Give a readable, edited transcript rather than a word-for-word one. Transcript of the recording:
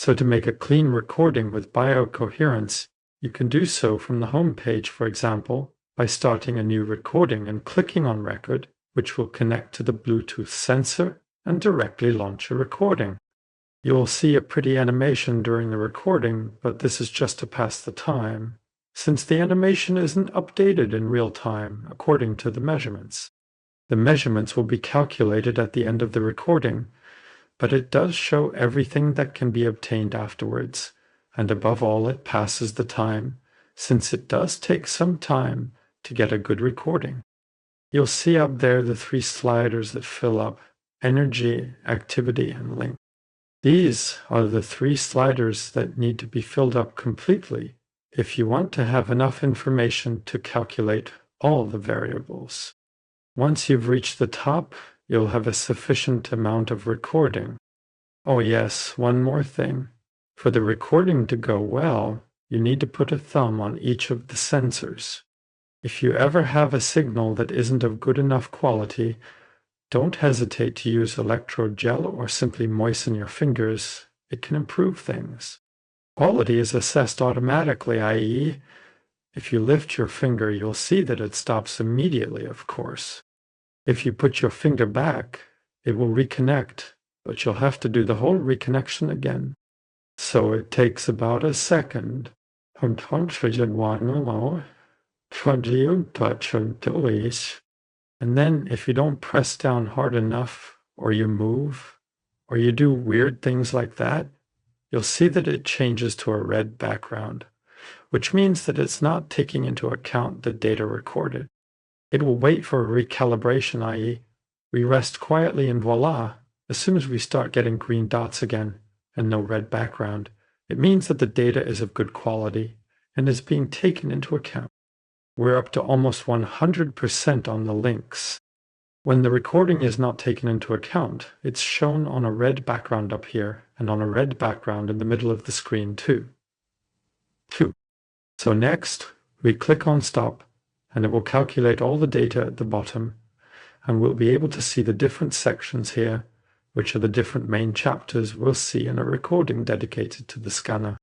So to make a clean recording with BioCoherence, you can do so from the home page, for example, by starting a new recording and clicking on Record, which will connect to the Bluetooth sensor and directly launch a recording. You will see a pretty animation during the recording, but this is just to pass the time, since the animation isn't updated in real time according to the measurements. The measurements will be calculated at the end of the recording, but it does show everything that can be obtained afterwards, and above all it passes the time, since it does take some time to get a good recording. You'll see up there the three sliders that fill up: energy, activity, and length. These are the three sliders that need to be filled up completely if you want to have enough information to calculate all the variables. Once you've reached the top, you'll have a sufficient amount of recording. Oh yes, one more thing. For the recording to go well, you need to put a thumb on each of the sensors. If you ever have a signal that isn't of good enough quality, don't hesitate to use electrode gel or simply moisten your fingers. It can improve things. Quality is assessed automatically, i.e., if you lift your finger, you'll see that it stops immediately, of course. If you put your finger back, it will reconnect, but you'll have to do the whole reconnection again. So it takes about a second. And then if you don't press down hard enough, or you move, or you do weird things like that, you'll see that it changes to a red background, which means that it's not taking into account the data recorded. It will wait for a recalibration, i.e., we rest quietly and voila, as soon as we start getting green dots again and no red background, it means that the data is of good quality and is being taken into account. We're up to almost 100% on the links. When the recording is not taken into account, it's shown on a red background up here and on a red background in the middle of the screen too. So next, we click on Stop, and it will calculate all the data at the bottom, and we'll be able to see the different sections here, which are the different main chapters we'll see in a recording dedicated to the scanner.